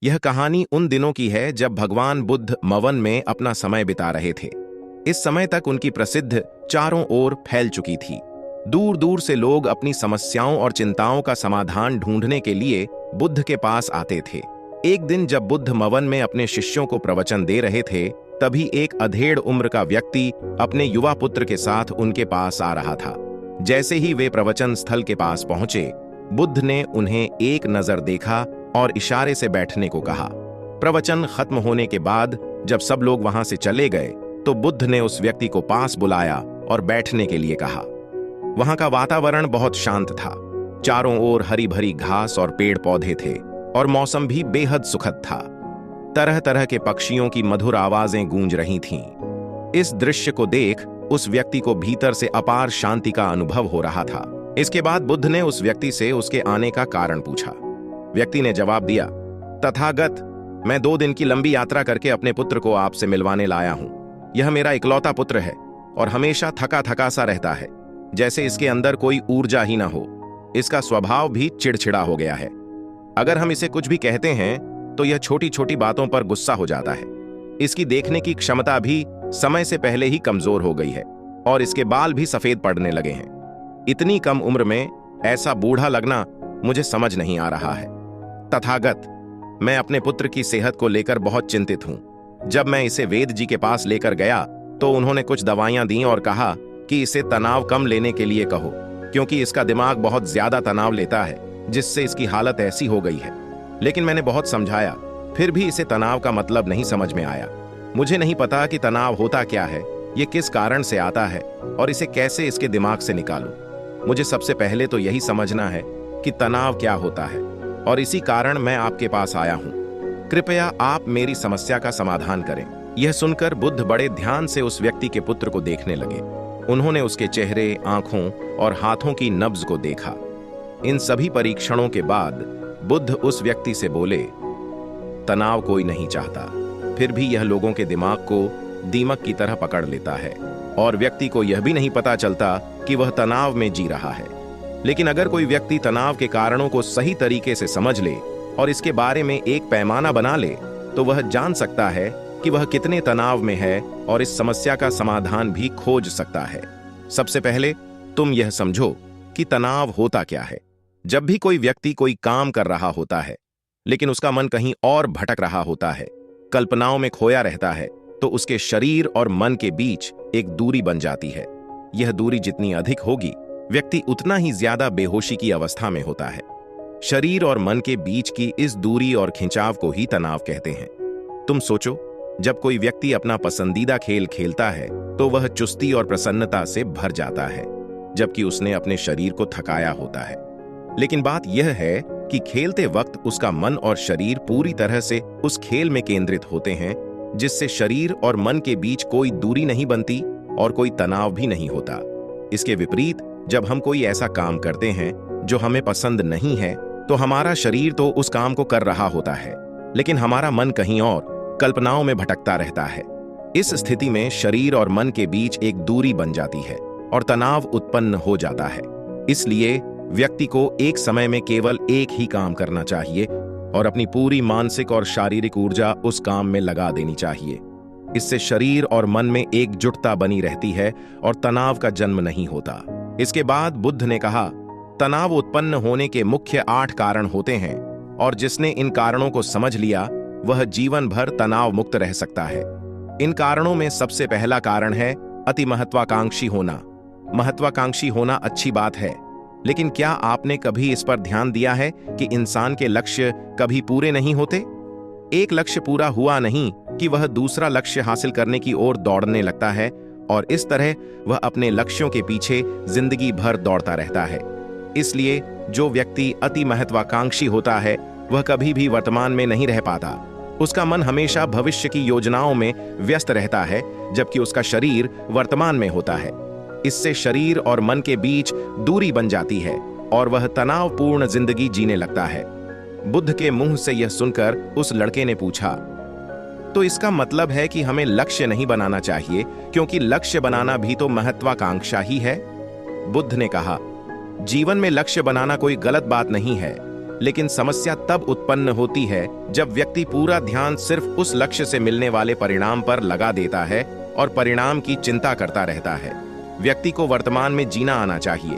यह कहानी उन दिनों की है जब भगवान बुद्ध मवन में अपना समय बिता रहे थे। इस समय तक उनकी प्रसिद्ध चारों ओर फैल चुकी थी। दूर दूर से लोग अपनी समस्याओं और चिंताओं का समाधान ढूंढने के लिए बुद्ध के पास आते थे। एक दिन जब बुद्ध मवन में अपने शिष्यों को प्रवचन दे रहे थे, तभी एक अधेड़ उम्र का व्यक्ति अपने युवा पुत्र के साथ उनके पास आ रहा था। जैसे ही वे प्रवचन स्थल के पास पहुंचे, बुद्ध ने उन्हें एक नजर देखा और इशारे से बैठने को कहा। प्रवचन खत्म होने के बाद जब सब लोग वहां से चले गए, तो बुद्ध ने उस व्यक्ति को पास बुलाया और बैठने के लिए कहा। वहां का वातावरण बहुत शांत था। चारों ओर हरी भरी घास और पेड़ पौधे थे और मौसम भी बेहद सुखद था। तरह तरह के पक्षियों की मधुर आवाजें गूंज रही थीं। इस दृश्य को देख उस व्यक्ति को भीतर से अपार शांति का अनुभव हो रहा था। इसके बाद बुद्ध ने उस व्यक्ति से उसके आने का कारण पूछा। व्यक्ति ने जवाब दिया, तथागत, मैं 2 दिन की लंबी यात्रा करके अपने पुत्र को आपसे मिलवाने लाया हूं। यह मेरा इकलौता पुत्र है और हमेशा थका थका सा रहता है, जैसे इसके अंदर कोई ऊर्जा ही ना हो। इसका स्वभाव भी चिड़चिड़ा हो गया है। अगर हम इसे कुछ भी कहते हैं तो यह छोटी छोटी बातों पर गुस्सा हो जाता है। इसकी देखने की क्षमता भी समय से पहले ही कमजोर हो गई है और इसके बाल भी सफेद पड़ने लगे हैं। इतनी कम उम्र में ऐसा बूढ़ा लगना मुझे समझ नहीं आ रहा है। तथागत, मैं अपने पुत्र की सेहत को लेकर बहुत चिंतित हूं। जब मैं इसे वेद जी के पास लेकर गया तो उन्होंने कुछ दवाइयां दी और कहा कि इसे तनाव कम लेने के लिए कहो, क्योंकि इसका दिमाग बहुत ज्यादा तनाव लेता है, जिससे इसकी हालत ऐसी हो गई है। लेकिन मैंने बहुत समझाया, फिर भी इसे तनाव का मतलब नहीं समझ में आया। मुझे नहीं पता कि तनाव होता क्या है, ये किस कारण से आता है और इसे कैसे इसके दिमाग से निकालूं। मुझे सबसे पहले तो यही समझना है कि तनाव क्या होता है, और इसी कारण मैं आपके पास आया हूं। कृपया आप मेरी समस्या का समाधान करें। यह सुनकर बुद्ध बड़े ध्यान से उस व्यक्ति के पुत्र को देखने लगे। उन्होंने उसके चेहरे, आंखों और हाथों की नब्ज को देखा। इन सभी परीक्षणों के बाद बुद्ध उस व्यक्ति से बोले, तनाव कोई नहीं चाहता, फिर भी यह लोगों के दिमाग को दीमक की तरह पकड़ लेता है और व्यक्ति को यह भी नहीं पता चलता कि वह तनाव में जी रहा है। लेकिन अगर कोई व्यक्ति तनाव के कारणों को सही तरीके से समझ ले और इसके बारे में एक पैमाना बना ले, तो वह जान सकता है कि वह कितने तनाव में है और इस समस्या का समाधान भी खोज सकता है। सबसे पहले तुम यह समझो कि तनाव होता क्या है। जब भी कोई व्यक्ति कोई काम कर रहा होता है, लेकिन उसका मन कहीं और भटक रहा होता है, कल्पनाओं में खोया रहता है, तो उसके शरीर और मन के बीच एक दूरी बन जाती है। यह दूरी जितनी अधिक होगी, व्यक्ति उतना ही ज्यादा बेहोशी की अवस्था में होता है। शरीर और मन के बीच की इस दूरी और खिंचाव को ही तनाव कहते हैं। तुम सोचो, जब कोई व्यक्ति अपना पसंदीदा खेल खेलता है तो वह चुस्ती और प्रसन्नता से भर जाता है, जबकि उसने अपने शरीर को थकाया होता है। लेकिन बात यह है कि खेलते वक्त उसका मन और शरीर पूरी तरह से उस खेल में केंद्रित होते हैं, जिससे शरीर और मन के बीच कोई दूरी नहीं बनती और कोई तनाव भी नहीं होता। इसके विपरीत, जब हम कोई ऐसा काम करते हैं जो हमें पसंद नहीं है, तो हमारा शरीर तो उस काम को कर रहा होता है, लेकिन हमारा मन कहीं और कल्पनाओं में भटकता रहता है। इस स्थिति में शरीर और मन के बीच एक दूरी बन जाती है और तनाव उत्पन्न हो जाता है। इसलिए व्यक्ति को एक समय में केवल एक ही काम करना चाहिए और अपनी पूरी मानसिक और शारीरिक ऊर्जा उस काम में लगा देनी चाहिए। इससे शरीर और मन में एकजुटता बनी रहती है और तनाव का जन्म नहीं होता। इसके बाद बुद्ध ने कहा, तनाव उत्पन्न होने के मुख्य 8 कारण होते हैं और जिसने इन कारणों को समझ लिया वह जीवन भर तनाव मुक्त रह सकता है। इन कारणों में सबसे पहला कारण है अति महत्वाकांक्षी होना। महत्वाकांक्षी होना अच्छी बात है, लेकिन क्या आपने कभी इस पर ध्यान दिया है कि इंसान के लक्ष्य कभी पूरे नहीं होते? एक लक्ष्य पूरा हुआ नहीं कि वह दूसरा लक्ष्य हासिल करने की ओर दौड़ने लगता है और इस तरह वह अपने लक्ष्यों के पीछे जिंदगी भर दौड़ता रहता है। इसलिए जो व्यक्ति अति महत्वाकांक्षी होता है वह कभी भी वर्तमान में नहीं रह पाता। उसका मन हमेशा भविष्य की योजनाओं में व्यस्त रहता है, जबकि उसका शरीर वर्तमान में होता है। इससे शरीर और मन के बीच दूरी बन जाती है और वह तनावपूर्ण जिंदगी जीने लगता है। बुद्ध के मुंह से यह सुनकर उस लड़के ने पूछा, तो इसका मतलब है कि हमें लक्ष्य नहीं बनाना चाहिए, क्योंकि लक्ष्य बनाना भी तो महत्वाकांक्षा ही है? बुद्ध ने कहा, जीवन में लक्ष्य बनाना कोई गलत बात नहीं है, लेकिन समस्या तब उत्पन्न होती है जब व्यक्ति पूरा ध्यान सिर्फ उस लक्ष्य से मिलने वाले परिणाम पर लगा देता है और परिणाम की चिंता करता रहता है। व्यक्ति को वर्तमान में जीना आना चाहिए।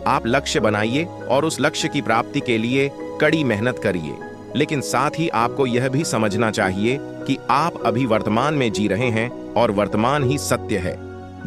आप लक्ष्य बनाइए और उस लक्ष्य की प्राप्ति के लिए कड़ी मेहनत करिए, लेकिन साथ ही आपको यह भी समझना चाहिए कि आप अभी वर्तमान में जी रहे हैं और वर्तमान ही सत्य है।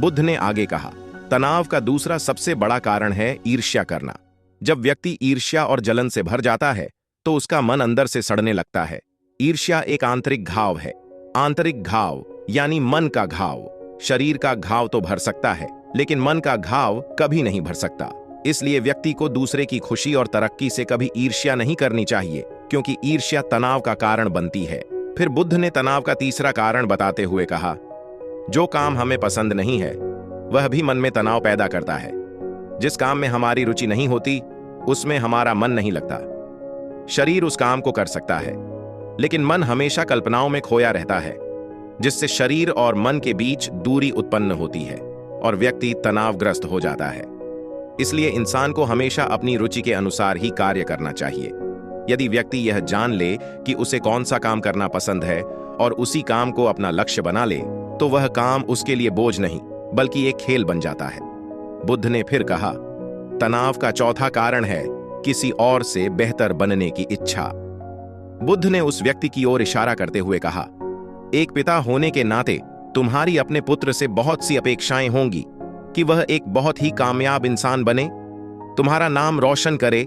बुद्ध ने आगे कहा, तनाव का दूसरा सबसे बड़ा कारण है ईर्ष्या करना। जब व्यक्ति ईर्ष्या और जलन से भर जाता है तो उसका मन अंदर से सड़ने लगता है। ईर्ष्या एक आंतरिक घाव है। आंतरिक घाव यानी मन का घाव। शरीर का घाव तो भर सकता है, लेकिन मन का घाव कभी नहीं भर सकता। इसलिए व्यक्ति को दूसरे की खुशी और तरक्की से कभी ईर्ष्या नहीं करनी चाहिए, क्योंकि ईर्ष्या तनाव का कारण बनती है। फिर बुद्ध ने तनाव का तीसरा कारण बताते हुए कहा, जो काम हमें पसंद नहीं है वह भी मन में तनाव पैदा करता है। जिस काम में हमारी रुचि नहीं होती उसमें हमारा मन नहीं लगता। शरीर उस काम को कर सकता है, लेकिन मन हमेशा कल्पनाओं में खोया रहता है, जिससे शरीर और मन के बीच दूरी उत्पन्न होती है और व्यक्ति तनावग्रस्त हो जाता है। इसलिए इंसान को हमेशा अपनी रुचि के अनुसार ही कार्य करना चाहिए। यदि व्यक्ति यह जान ले कि उसे कौन सा काम करना पसंद है और उसी काम को अपना लक्ष्य बना ले, तो वह काम उसके लिए बोझ नहीं बल्कि एक खेल बन जाता है। बुद्ध ने फिर कहा, तनाव का चौथा कारण है किसी और से बेहतर बनने की इच्छा। बुद्ध ने उस व्यक्ति की ओर इशारा करते हुए कहा, एक पिता होने के नाते तुम्हारी अपने पुत्र से बहुत सी अपेक्षाएं होंगी कि वह एक बहुत ही कामयाब इंसान बने, तुम्हारा नाम रोशन करे,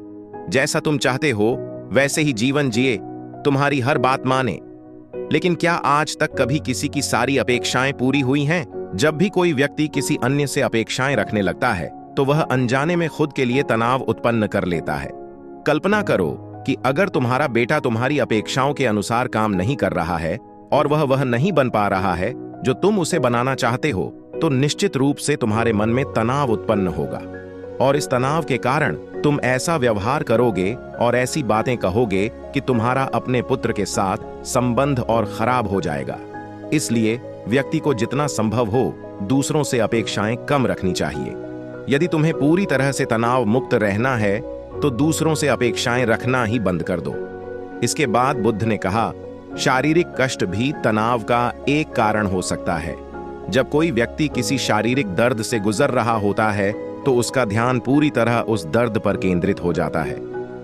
जैसा तुम चाहते हो वैसे ही जीवन जिए, तुम्हारी हर बात माने। लेकिन क्या आज तक कभी किसी की सारी अपेक्षाएं पूरी हुई हैं? जब भी कोई व्यक्ति किसी अन्य से अपेक्षाएं रखने लगता है तो वह अनजाने में खुद के लिए तनाव उत्पन्न कर लेता है। कल्पना करो कि अगर तुम्हारा बेटा तुम्हारी अपेक्षाओं के अनुसार काम नहीं कर रहा है और वह नहीं बन पा रहा है जो तुम उसे बनाना चाहते हो, तो निश्चित रूप से तुम्हारे मन में तनाव उत्पन्न होगा और इस तनाव के कारण तुम ऐसा व्यवहार करोगे और ऐसी बातें कहोगे कि तुम्हारा अपने पुत्र के साथ संबंध और खराब हो जाएगा। इसलिए व्यक्ति को जितना संभव हो दूसरों से अपेक्षाएं कम रखनी चाहिए। यदि तुम्हें पूरी तरह से तनाव मुक्त रहना है तो दूसरों से अपेक्षाएं रखना ही बंद कर दो। इसके बाद बुद्ध ने कहा, शारीरिक कष्ट भी तनाव का एक कारण हो सकता है। जब कोई व्यक्ति किसी शारीरिक दर्द से गुजर रहा होता है तो उसका ध्यान पूरी तरह उस दर्द पर केंद्रित हो जाता है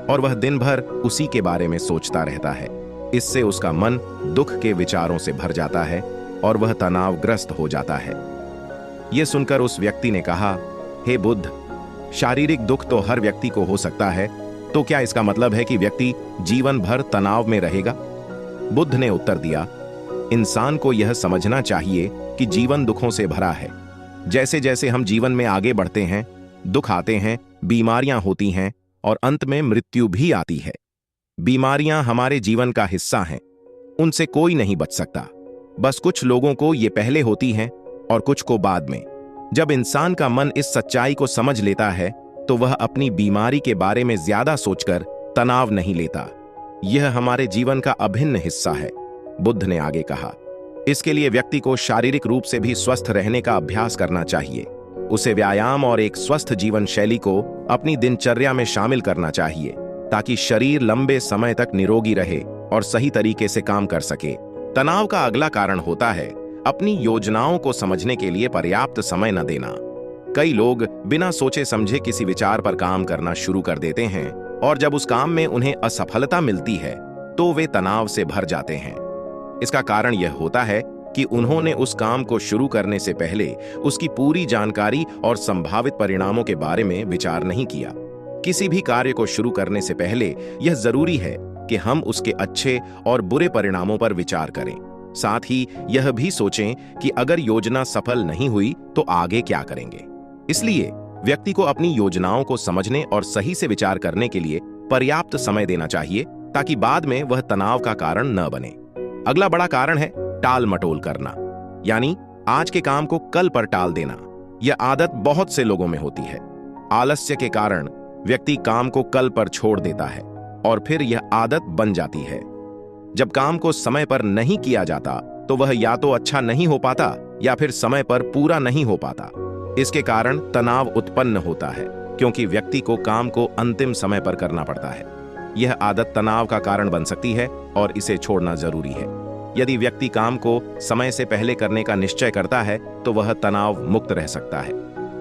और वह दिन भर उसी के बारे में सोचता रहता है। इससे उसका मन दुख के विचारों से भर जाता है और वह तनावग्रस्त हो जाता है। यह सुनकर उस व्यक्ति ने कहा, हे बुद्ध, शारीरिक दुख तो हर व्यक्ति को हो सकता है, तो क्या इसका मतलब है कि व्यक्ति जीवन भर तनाव में रहेगा? बुद्ध ने उत्तर दिया, इंसान को यह समझना चाहिए कि जीवन दुखों से भरा है। जैसे जैसे हम जीवन में आगे बढ़ते हैं, दुख आते हैं, बीमारियां होती हैं और अंत में मृत्यु भी आती है। बीमारियां हमारे जीवन का हिस्सा हैं, उनसे कोई नहीं बच सकता। बस कुछ लोगों को ये पहले होती हैं और कुछ को बाद में। जब इंसान का मन इस सच्चाई को समझ लेता है तो वह अपनी बीमारी के बारे में ज्यादा सोचकर तनाव नहीं लेता। यह हमारे जीवन का अभिन्न हिस्सा है, बुद्ध ने आगे कहा। इसके लिए व्यक्ति को शारीरिक रूप से भी स्वस्थ रहने का अभ्यास करना चाहिए। उसे व्यायाम और एक स्वस्थ जीवन शैली को अपनी दिनचर्या में शामिल करना चाहिए ताकि शरीर लंबे समय तक निरोगी रहे और सही तरीके से काम कर सके। तनाव का अगला कारण होता है अपनी योजनाओं को समझने के लिए पर्याप्त समय न देना। कई लोग बिना सोचे समझे किसी विचार पर काम करना शुरू कर देते हैं और जब उस काम में उन्हें असफलता मिलती है तो वे तनाव से भर जाते हैं। इसका कारण यह होता है कि उन्होंने उस काम को शुरू करने से पहले उसकी पूरी जानकारी और संभावित परिणामों के बारे में विचार नहीं किया। किसी भी कार्य को शुरू करने से पहले यह जरूरी है कि हम उसके अच्छे और बुरे परिणामों पर विचार करें। साथ ही यह भी सोचें कि अगर योजना सफल नहीं हुई तो आगे क्या करेंगे। इसलिए व्यक्ति को अपनी योजनाओं को समझने और सही से विचार करने के लिए पर्याप्त समय देना चाहिए ताकि बाद में वह तनाव का कारण न बने। अगला बड़ा कारण है टाल मटोल करना, यानी आज के काम को कल पर टाल देना। यह आदत बहुत से लोगों में होती है। आलस्य के कारण व्यक्ति काम को कल पर छोड़ देता है और फिर यह आदत बन जाती है। जब काम को समय पर नहीं किया जाता तो वह या तो अच्छा नहीं हो पाता या फिर समय पर पूरा नहीं हो पाता। इसके कारण तनाव उत्पन्न होता है क्योंकि व्यक्ति को काम को अंतिम समय पर करना पड़ता है। यह आदत तनाव का कारण बन सकती है और इसे छोड़ना जरूरी है। यदि व्यक्ति काम को समय से पहले करने का निश्चय करता है तो वह तनाव मुक्त रह सकता है।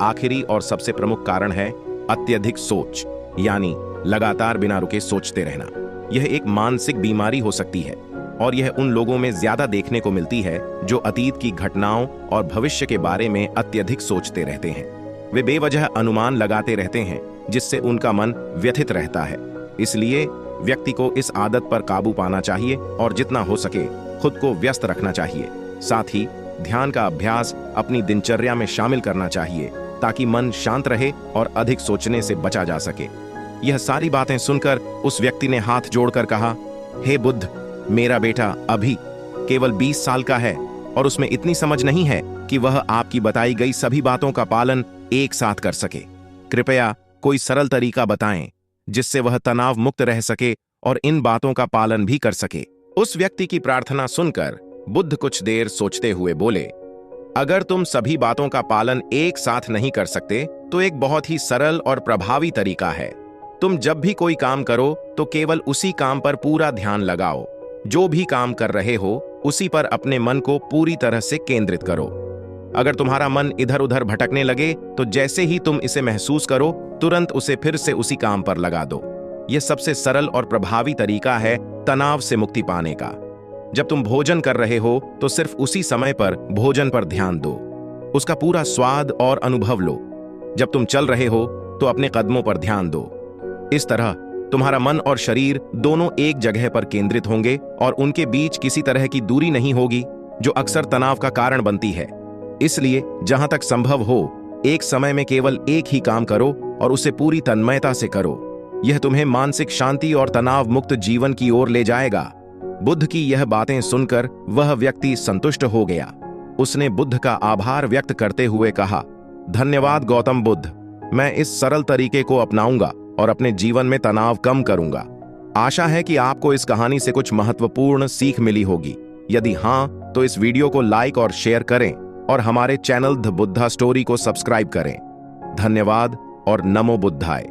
आखिरी और सबसे प्रमुख कारण है अत्यधिक सोच, यानी लगातार बिना रुके सोचते रहना। यह एक मानसिक बीमारी हो सकती है और यह उन लोगों में ज्यादा देखने को मिलती है जो अतीत की घटनाओं और भविष्य के बारे में अत्यधिक सोचते रहते हैं। वे बेवजह अनुमान लगाते रहते हैं जिससे उनका मन व्यथित रहता है। इसलिए व्यक्ति को इस आदत पर काबू पाना चाहिए और जितना हो सके खुद को व्यस्त रखना चाहिए। साथ ही ध्यान का अभ्यास अपनी दिनचर्या में शामिल करना चाहिए ताकि मन शांत रहे और अधिक सोचने से बचा जा सके। यह सारी बातें सुनकर उस व्यक्ति ने हाथ जोड़कर कहा, हे बुद्ध, मेरा बेटा अभी केवल 20 साल का है और उसमें इतनी समझ नहीं है कि वह आपकी बताई गई सभी बातों का पालन एक साथ कर सके। कृपया कोई सरल तरीका बताएं जिससे वह तनाव मुक्त रह सके और इन बातों का पालन भी कर सके। उस व्यक्ति की प्रार्थना सुनकर बुद्ध कुछ देर सोचते हुए बोले, अगर तुम सभी बातों का पालन एक साथ नहीं कर सकते तो एक बहुत ही सरल और प्रभावी तरीका है। तुम जब भी कोई काम करो तो केवल उसी काम पर पूरा ध्यान लगाओ। जो भी काम कर रहे हो उसी पर अपने मन को पूरी तरह से केंद्रित करो। अगर तुम्हारा मन इधर उधर भटकने लगे तो जैसे ही तुम इसे महसूस करो तुरंत उसे फिर से उसी काम पर लगा दो। यह सबसे सरल और प्रभावी तरीका है तनाव से मुक्ति पाने का। जब तुम भोजन कर रहे हो तो सिर्फ उसी समय पर भोजन पर ध्यान दो, उसका पूरा स्वाद और अनुभव लो। जब तुम चल रहे हो तो अपने कदमों पर ध्यान दो। इस तरह तुम्हारा मन और शरीर दोनों एक जगह पर केंद्रित होंगे और उनके बीच किसी तरह की दूरी नहीं होगी जो अक्सर तनाव का कारण बनती है। इसलिए जहां तक संभव हो एक समय में केवल एक ही काम करो और उसे पूरी तन्मयता से करो। यह तुम्हें मानसिक शांति और तनाव मुक्त जीवन की ओर ले जाएगा। बुद्ध की यह बातें सुनकर वह व्यक्ति संतुष्ट हो गया। उसने बुद्ध का आभार व्यक्त करते हुए कहा, धन्यवाद गौतम बुद्ध, मैं इस सरल तरीके को अपनाऊंगा और अपने जीवन में तनाव कम करूंगा। आशा है कि आपको इस कहानी से कुछ महत्वपूर्ण सीख मिली होगी। यदि हां तो इस वीडियो को लाइक और शेयर करें और हमारे चैनल द बुद्धा स्टोरी को सब्सक्राइब करें। धन्यवाद और नमो बुद्धाय।